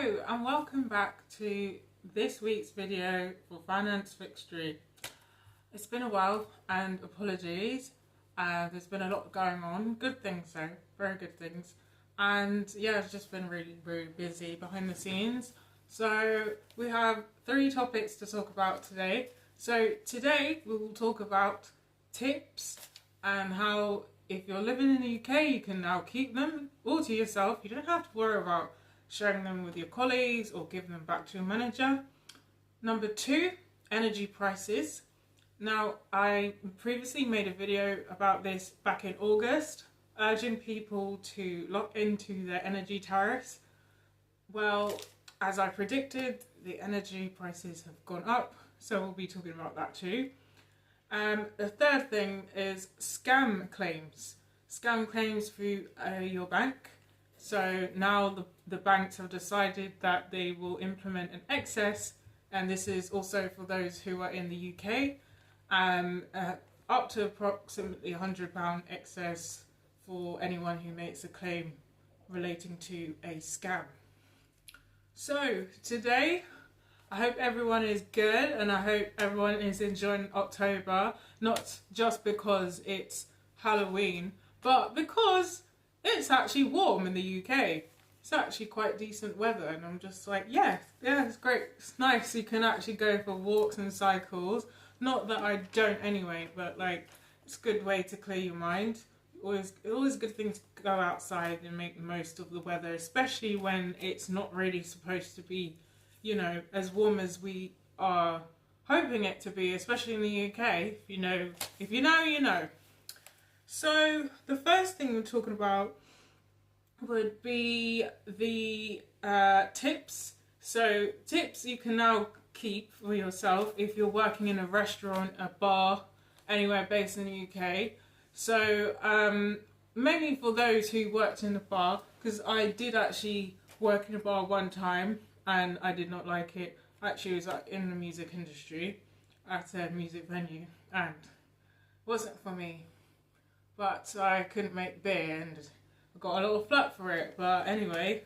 Hello and welcome back to this week's video for Finance Fixtory. It's been a while and apologies. There's been a lot going on. Good things though, very good things. And yeah, it's just been really busy behind the scenes. So we have 3 topics to talk about today. So today we will talk about tips and how if you're living in the UK you can now keep them all to yourself. You don't have to worry about sharing them with your colleagues or giving them back to your manager. Number 2, energy prices. Now, I previously made a video about this back in August, urging people to lock into their energy tariffs. Well, as I predicted, the energy prices have gone up, so we'll be talking about that too. The third thing is scam claims. Scam claims through your bank. So now the banks have decided that they will implement an excess, and this is also for those who are in the UK, up to approximately £100 excess for anyone who makes a claim relating to a scam. So today, I hope everyone is good and I hope everyone is enjoying October, not just because it's Halloween, but because it's actually warm in the UK. It's actually quite decent weather and I'm just like, yeah, it's great. It's nice. You can actually go for walks and cycles. Not that I don't anyway, but like, it's a good way to clear your mind. Always good thing to go outside and make the most of the weather, especially when it's not really supposed to be, you know, as warm as we are hoping it to be, especially in the UK. If you know, you know. So the first thing we're talking about would be the tips. So tips you can now keep for yourself if you're working in a restaurant, a bar, anywhere based in the UK. So mainly for those who worked in a bar, because I did actually work in a bar one time and I did not like it. Actually, it was like in the music industry at a music venue and it wasn't for me. But I couldn't make beer and I got a little flack for it. But anyway,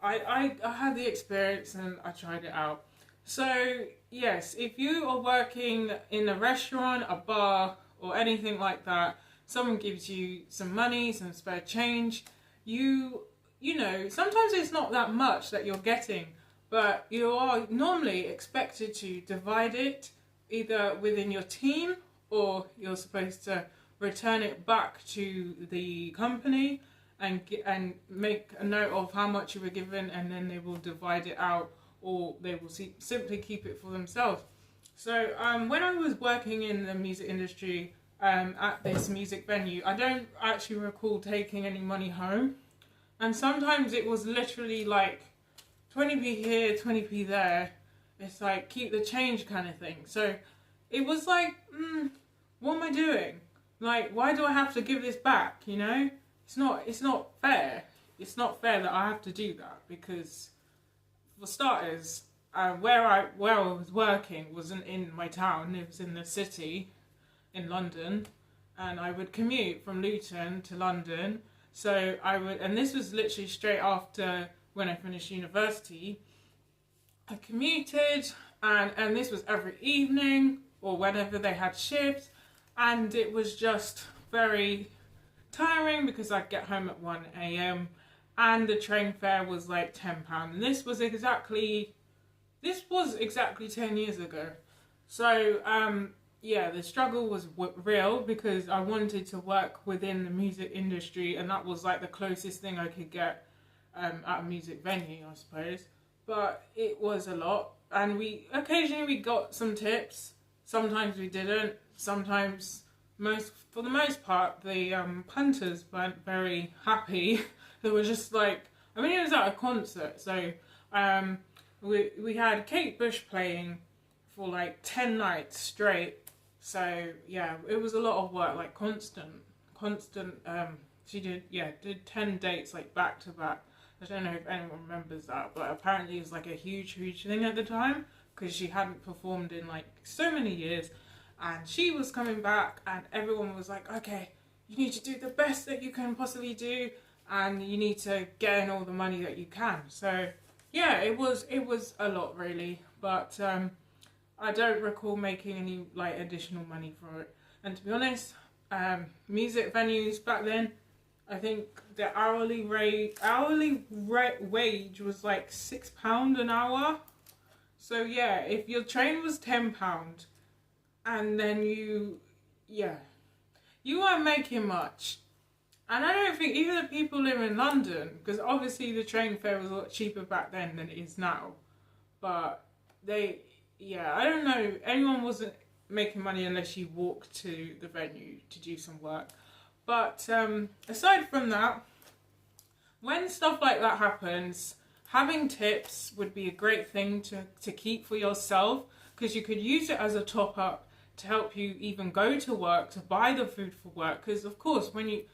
I had the experience and I tried it out. So yes, if you are working in a restaurant, a bar or anything like that, someone gives you some money, some spare change, you know, sometimes it's not that much that you're getting, but you are normally expected to divide it either within your team or you're supposed to return it back to the company and make a note of how much you were given, and then they will divide it out or they will simply keep it for themselves. So when I was working in the music industry at this music venue, I don't actually recall taking any money home, and sometimes it was literally like 20p here, 20p there. It's like keep the change kind of thing. So it was like, what am I doing? Like, why do I have to give this back, you know? It's not fair. It's not fair that I have to do that because, for starters, where I was working wasn't in my town. It was in the city, in London, and I would commute from Luton to London. So and this was literally straight after when I finished university. I commuted, and this was every evening or whenever they had shifts. And it was just very tiring because I'd get home at 1 a.m. and the train fare was like £10. And this was exactly 10 years ago. So yeah, the struggle was real because I wanted to work within the music industry and that was like the closest thing I could get at a music venue, I suppose. But it was a lot, and occasionally we got some tips. Sometimes we didn't. Sometimes, for the most part, the punters weren't very happy. They were just like, I mean, it was at a concert, so we had Kate Bush playing for like 10 nights straight. So yeah, it was a lot of work, like constant. She did 10 dates like back to back. I don't know if anyone remembers that, but apparently it was like a huge thing at the time because she hadn't performed in like so many years. And she was coming back and everyone was like, okay, you need to do the best that you can possibly do and you need to get in all the money that you can. So yeah, it was a lot really, but I don't recall making any like additional money for it. And to be honest, music venues back then, I think the wage was like £6 an hour. So yeah, if your train was £10, and then you weren't making much. And I don't think even the people live in London, because obviously the train fare was a lot cheaper back then than it is now. But I don't know, anyone wasn't making money unless you walked to the venue to do some work. But aside from that, when stuff like that happens, having tips would be a great thing to keep for yourself, because you could use it as a top up to help you even go to work, to buy the food for work. Because of course, when you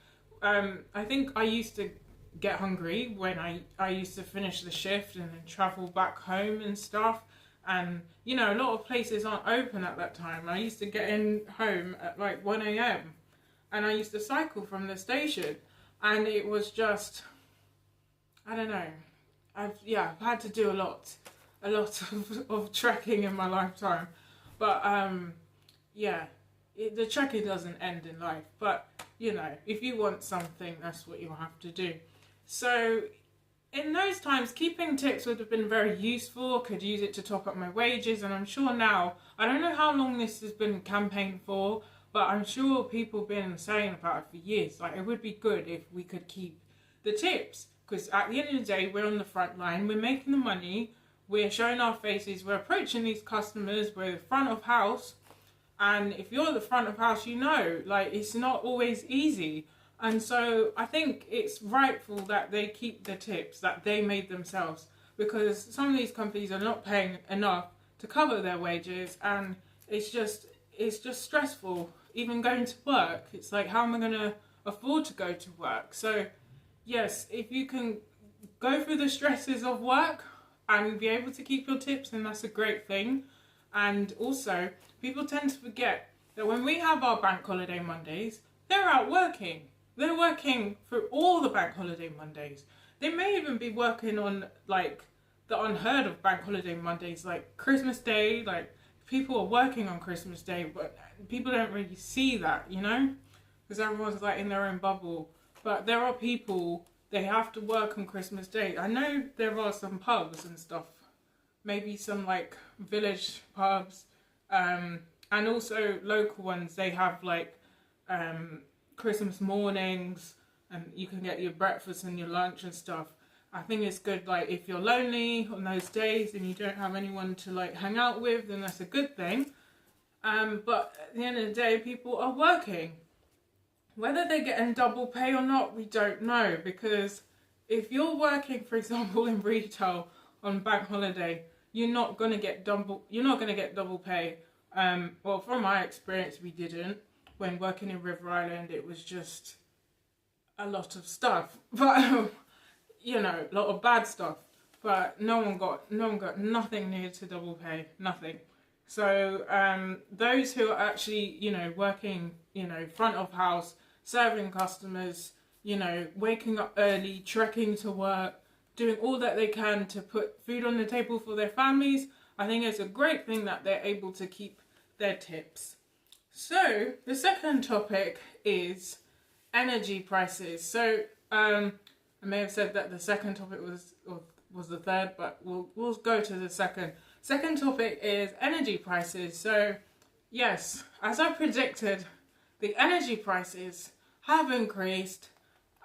I think I used to get hungry when I used to finish the shift and then travel back home and stuff. And, you know, a lot of places aren't open at that time. I used to get in home at like 1 a.m. and I used to cycle from the station. And it was just, I don't know. I've had to do a lot of trekking in my lifetime. But, the trekking doesn't end in life. But, you know, if you want something, that's what you'll have to do. So in those times, keeping tips would have been very useful. Could use it to top up my wages. And I'm sure now, I don't know how long this has been campaigned for, but I'm sure people have been saying about it for years. Like, it would be good if we could keep the tips. Because at the end of the day, we're on the front line. We're making the money. We're showing our faces. We're approaching these customers. We're the front of house. And if you're the front of house, you know, like, it's not always easy. And so I think it's rightful that they keep the tips that they made themselves, because some of these companies are not paying enough to cover their wages, and it's just stressful even going to work. It's like, how am I going to afford to go to work? So yes, if you can go through the stresses of work and be able to keep your tips, then that's a great thing. And also, people tend to forget that when we have our bank holiday Mondays, they're out working. They're working through all the bank holiday Mondays. They may even be working on, like, the unheard of bank holiday Mondays, like Christmas Day. Like, people are working on Christmas Day, but people don't really see that, you know? Because everyone's, like, in their own bubble. But there are people, they have to work on Christmas Day. I know there are some pubs and stuff. Maybe some, like, village pubs. And also local ones, they have, like, Christmas mornings, and you can get your breakfast and your lunch and stuff. I think it's good, like, if you're lonely on those days and you don't have anyone to, like, hang out with, then that's a good thing. But at the end of the day, people are working. Whether they're getting double pay or not, we don't know, because if you're working, for example, in retail on bank holiday, you're not going to get double pay. Well, from my experience, we didn't. When working in River Island, it was just a lot of stuff, but you know, a lot of bad stuff. But no one got nothing near to double pay, nothing. So those who are actually, you know, working, you know, front of house, serving customers, you know, waking up early, trekking to work, doing all that they can to put food on the table for their families, I think it's a great thing that they're able to keep their tips. So the second topic is energy prices. So I may have said that the second topic was the third, but we'll go to the second. Second topic is energy prices. So yes, as I predicted, the energy prices have increased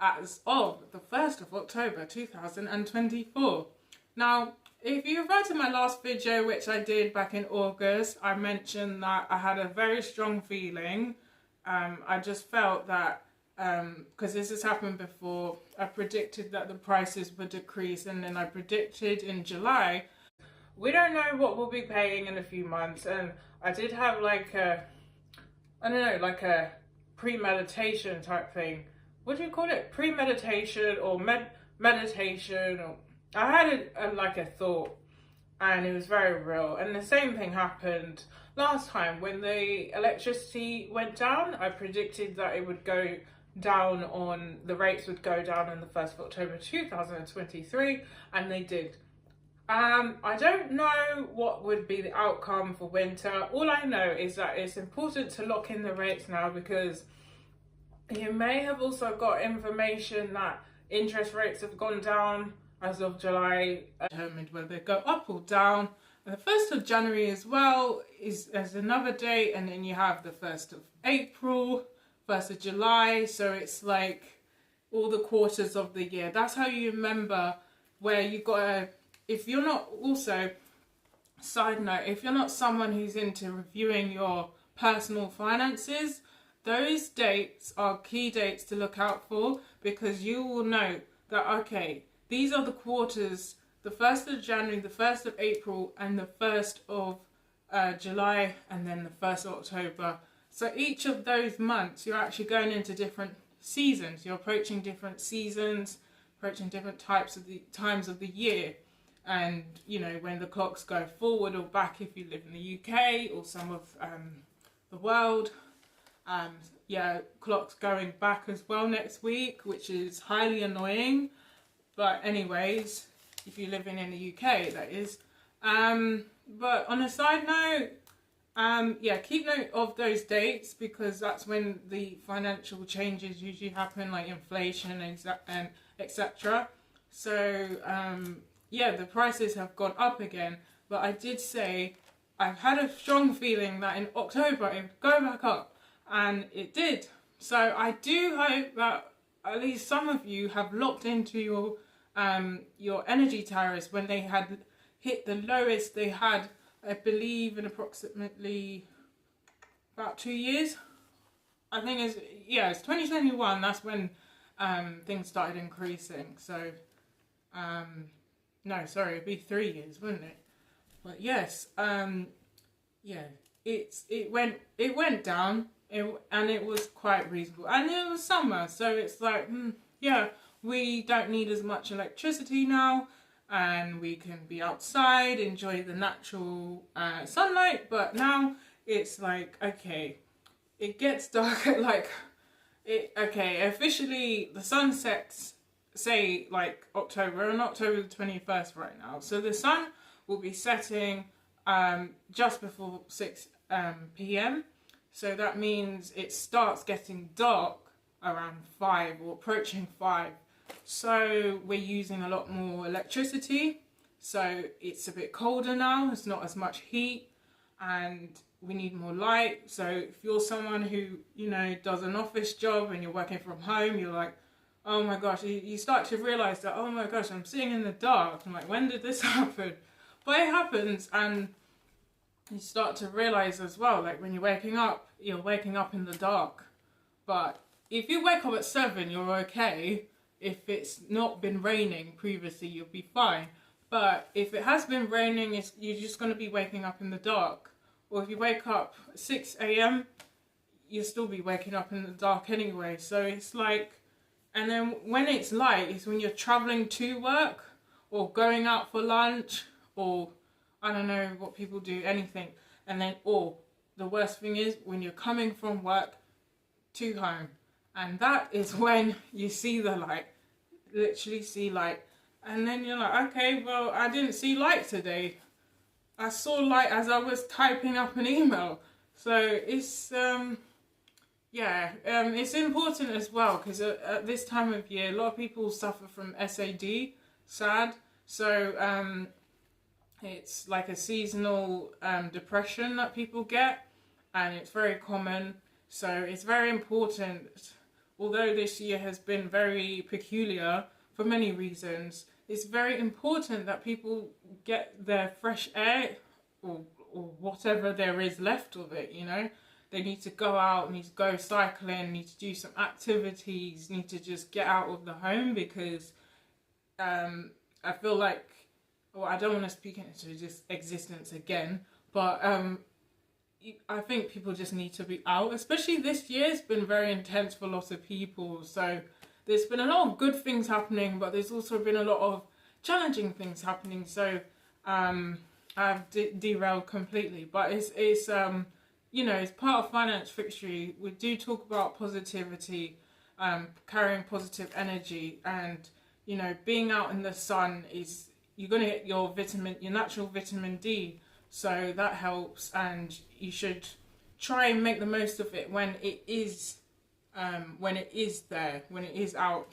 as of the 1st of October 2024. Now, if you refer to my last video, which I did back in August, I mentioned that I had a very strong feeling. I just felt that, because this has happened before, I predicted that the prices would decrease, and then I predicted in July. We don't know what we'll be paying in a few months, and I did have like a, I don't know, like a premeditation type thing. What do you call it? Premeditation or meditation, or I had like a thought, and it was very real. And the same thing happened last time when the electricity went down. I predicted that it would go down the rates would go down on the 1st of October 2023, and they did. I don't know what would be the outcome for winter. All I know is that it's important to lock in the rates now, because you may have also got information that interest rates have gone down as of July, determined whether they go up or down. And the 1st of January as well is as another date, and then you have the 1st of April, 1st of July. So it's like all the quarters of the year. That's how you remember where you got to, if you're not also, side note, if you're not someone who's into reviewing your personal finances, those dates are key dates to look out for, because you will know that, okay, these are the quarters, the 1st of January, the 1st of April, and the 1st of July, and then the 1st of October. So each of those months, you're actually going into different seasons. You're approaching different seasons, approaching different times of the year. And, you know, when the clocks go forward or back, if you live in the UK or some of the world. Clocks going back as well next week, which is highly annoying. But anyways, if you're living in the UK, that is. But on a side note, keep note of those dates, because that's when the financial changes usually happen, like inflation and etc. So, the prices have gone up again. But I did say I've had a strong feeling that in October it would go back up. And it did. So I do hope that at least some of you have locked into your energy tariffs when they had hit the lowest they had, I believe, in approximately about 2 years. I think it's 2021. That's when things started increasing. So it'd be 3 years, wouldn't it? But yes, it went down. And it was quite reasonable, and it was summer, so it's like, we don't need as much electricity now, and we can be outside, enjoy the natural sunlight. But now it's like, okay, it gets dark at officially the sun sets, say, like October, and October the 21st right now, so the sun will be setting just before 6 p.m. So that means it starts getting dark around 5 or approaching 5. So we're using a lot more electricity. So it's a bit colder now. There's not as much heat, and we need more light. So if you're someone who, does an office job and you're working from home, you're like, oh my gosh, you start to realize that, oh my gosh, I'm sitting in the dark. I'm like, when did this happen? But it happens, and you start to realize as well, like when you're waking up in the dark. But if you wake up at 7, you're okay. If it's not been raining previously, you'll be fine. But if it has been raining, you're just going to be waking up in the dark. Or if you wake up at 6 a.m, you'll still be waking up in the dark anyway. So it's like, and then when it's light, it's when you're traveling to work or going out for lunch, or I don't know what people do, anything. And then, or the worst thing is when you're coming from work to home. And that is when you see the light, literally see light. And then you're like, okay, well, I didn't see light today. I saw light as I was typing up an email. So it's, it's important as well, because at this time of year, a lot of people suffer from SAD. So, it's like a seasonal depression that people get, and it's very common. So it's very important, although this year has been very peculiar for many reasons, it's very important that people get their fresh air, or whatever there is left of it, They need to go out, need to go cycling, need to do some activities, need to just get out of the home, because I feel like, I don't want to speak into just existence again, but I think people just need to be out. Especially this year, it's been very intense for lots of people. So there's been a lot of good things happening, but there's also been a lot of challenging things happening. So I've derailed completely. But it's it's part of Finance Fixtory. We do talk about positivity, carrying positive energy, and being out in the sun is you're gonna get your natural vitamin D. So that helps, and you should try and make the most of it when it is there, when it is out.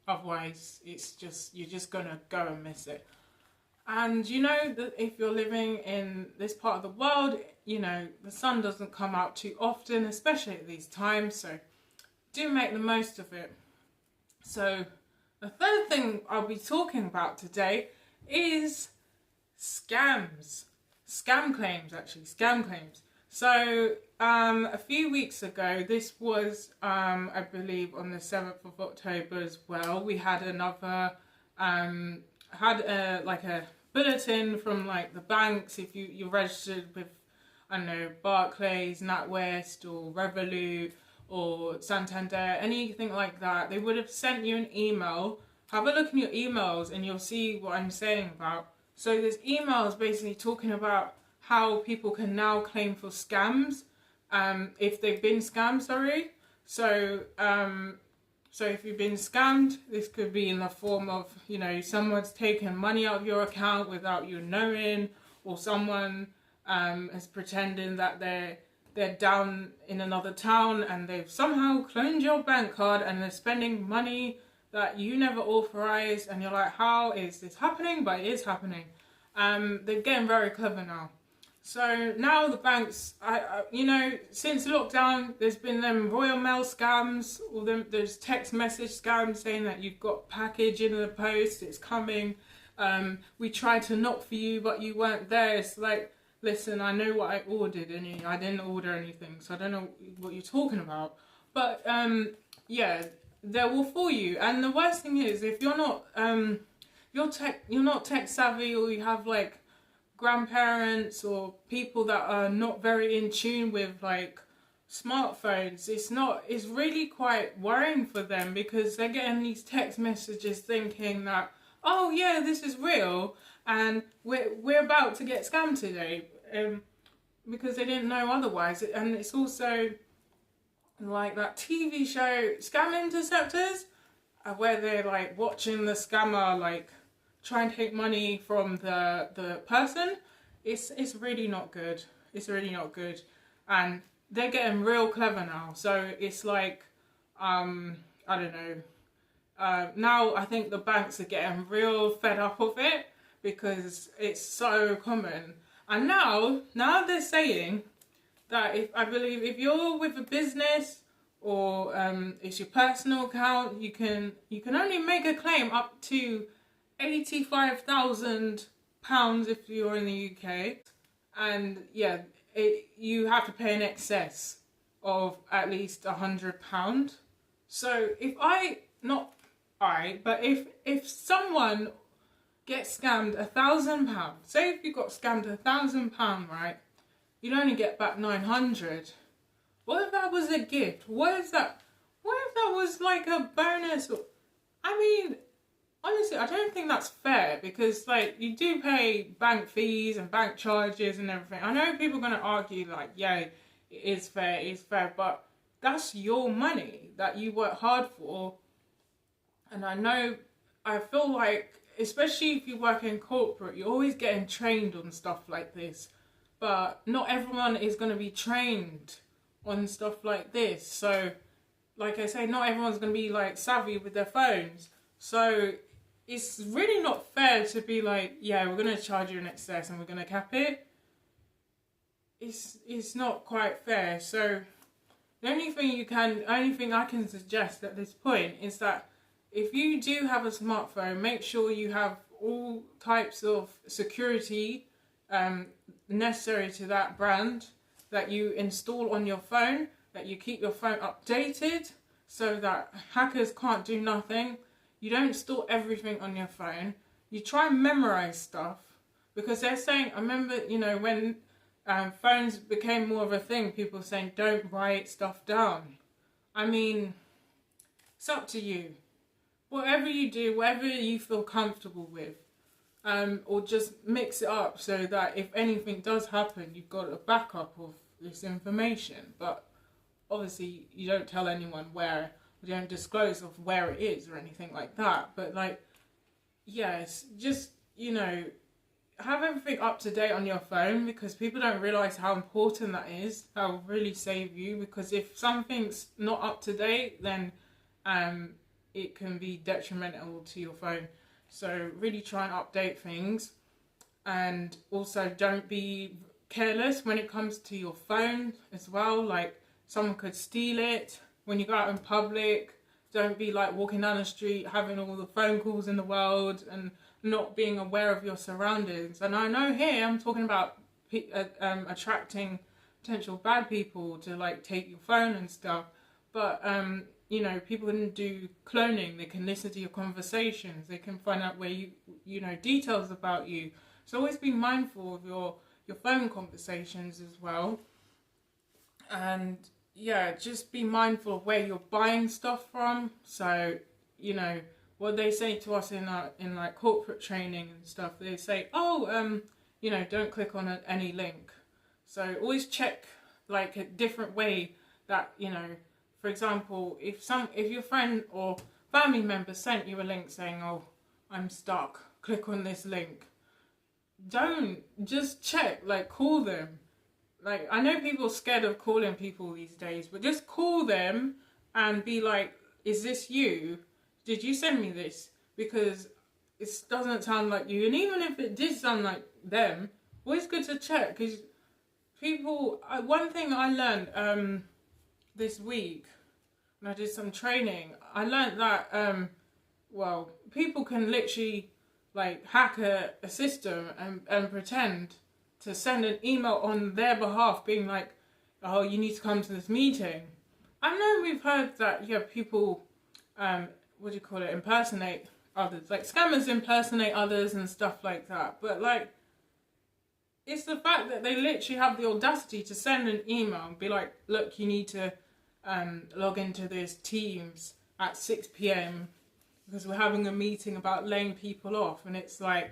Otherwise, you're just gonna go and miss it. And you know that if you're living in this part of the world, you know, the sun doesn't come out too often, especially at these times. So do make the most of it. So the third thing I'll be talking about today is scams. Scam claims. So a few weeks ago, this was I believe on the 7th of October as well, we had another like a bulletin from like the banks. If you're registered with, I don't know, Barclays, NatWest or Revolut or Santander, anything like that, they would have sent you an email. Have a look in your emails and you'll see what I'm saying about. So there's emails basically talking about how people can now claim for scams, if they've been scammed, sorry. So if you've been scammed, this could be in the form of, you know, someone's taken money out of your account without you knowing, or someone is pretending that they're down in another town and they've somehow cloned your bank card and they're spending money that you never authorized, and you're like, how is this happening? But it is happening. They're getting very clever now. So now the banks, you know, since lockdown, there's been them Royal Mail scams, or there's text message scams saying that you've got package in the post, it's coming. We tried to knock for you, but you weren't there. It's like, listen, I know what I ordered, and I didn't order anything, so I don't know what you're talking about. But yeah, they will fool you. And the worst thing is, if you're not you're not tech savvy, or you have like grandparents or people that are not very in tune with like smartphones, it's really quite worrying for them, because they're getting these text messages thinking that, oh yeah, this is real and we're about to get scammed today, because they didn't know otherwise. And it's also like that TV show Scam Interceptors, where they're like watching the scammer like try and take money from the person. It's really not good. It's really not good. And they're getting real clever now. So it's like, I don't know. Now I think the banks are getting real fed up of it, because it's so common. And now they're saying that if you're with a business, or it's your personal account, you can only make a claim up to £85,000 if you're in the UK, and yeah, you have to pay an excess of at least £100. So if someone gets scammed £1,000, say if you got scammed £1,000, right, you'd only get back 900. What if that was a gift? What if that was like a bonus? I mean, honestly, I don't think that's fair, because like you do pay bank fees and bank charges and everything. I know people are going to argue like, yeah, it is fair, but that's your money that you work hard for. And I feel like, especially if you work in corporate, you're always getting trained on stuff like this. But not everyone is going to be trained on stuff like this. So, like I say, not everyone's going to be like savvy with their phones. So it's really not fair to be like, yeah, we're going to charge you an excess and we're going to cap it. It's not quite fair. So the only thing I can suggest at this point is that if you do have a smartphone, make sure you have all types of security necessary to that brand, that you install on your phone, that you keep your phone updated so that hackers can't do nothing. You don't store everything on your phone. You try and memorize stuff, because they're saying, I remember, you know, when phones became more of a thing, people saying don't write stuff down. I mean, it's up to you. Whatever you do, whatever you feel comfortable with, or just mix it up so that if anything does happen, you've got a backup of this information. But obviously you don't tell anyone where, you don't disclose of where it is or anything like that. But like, yes, just, you know, have everything up to date on your phone, because people don't realise how important that is. That will really save you, because if something's not up to date, then it can be detrimental to your phone. So really try and update things, and also don't be careless when it comes to your phone as well. Like, someone could steal it when you go out in public. Don't be like walking down the street having all the phone calls in the world and not being aware of your surroundings. And I know here I'm talking about attracting potential bad people to like take your phone and stuff, but you know, people can do cloning. They can listen to your conversations. They can find out where you know, details about you. So always be mindful of your phone conversations as well. And yeah, just be mindful of where you're buying stuff from. So, you know, what they say to us in like corporate training and stuff, they say, oh, you know, don't click on any link. So always check like a different way that, you know, for example, if your friend or family member sent you a link saying, oh, I'm stuck, click on this link. Don't, just check, like call them. Like, I know people are scared of calling people these days, but just call them and be like, is this you? Did you send me this? Because it doesn't sound like you. And even if it did sound like them, always good to check. Because people, one thing I learned this week, when I did some training, I learned that, well, people can literally like hack a system and pretend to send an email on their behalf being like, oh, you need to come to this meeting. I know we've heard that, yeah, people, what do you call it, impersonate others. Like, scammers impersonate others and stuff like that. But, like, it's the fact that they literally have the audacity to send an email and be like, look, you need to log into this Teams at 6 p.m. because we're having a meeting about laying people off. And it's like,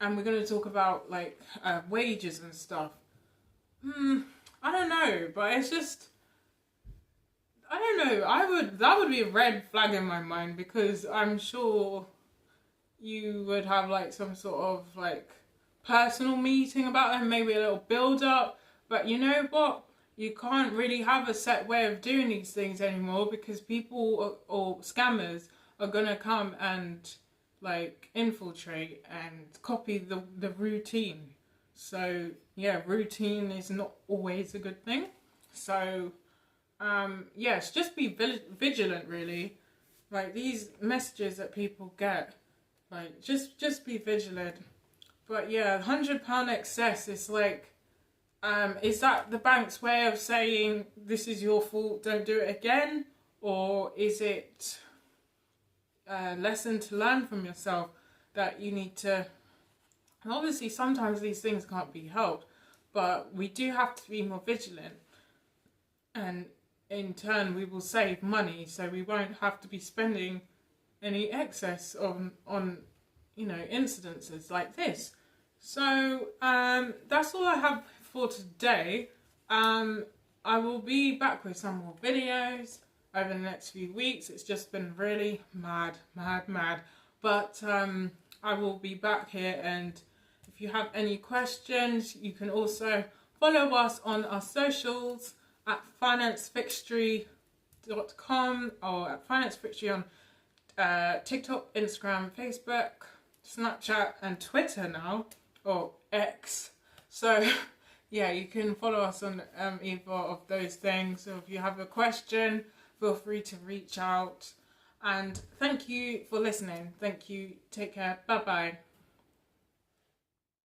and we're going to talk about, like, wages and stuff. I don't know, but it's just, I don't know, that would be a red flag in my mind, because I'm sure you would have, like, some sort of, like, personal meeting about them, maybe a little build-up, but you know what? You can't really have a set way of doing these things anymore, because people or scammers are going to come and like infiltrate and copy the routine. So yeah, routine is not always a good thing. So yes, just be vigilant really. Like these messages that people get, like just be vigilant. But yeah, £100 excess is like, is that the bank's way of saying this is your fault, don't do it again? Or is it lesson to learn from yourself that you need to, and obviously sometimes these things can't be helped, but we do have to be more vigilant, and in turn we will save money, so we won't have to be spending any excess on you know, incidences like this. So that's all I have for today. I will be back with some more videos over the next few weeks. It's just been really mad. But I will be back here, and if you have any questions, you can also follow us on our socials at financefixtory.com or at financefixtory on TikTok, Instagram, Facebook, Snapchat and Twitter now, or X. So yeah, you can follow us on either of those things. So if you have a question, feel free to reach out. And thank you for listening. Thank you. Take care. Bye bye.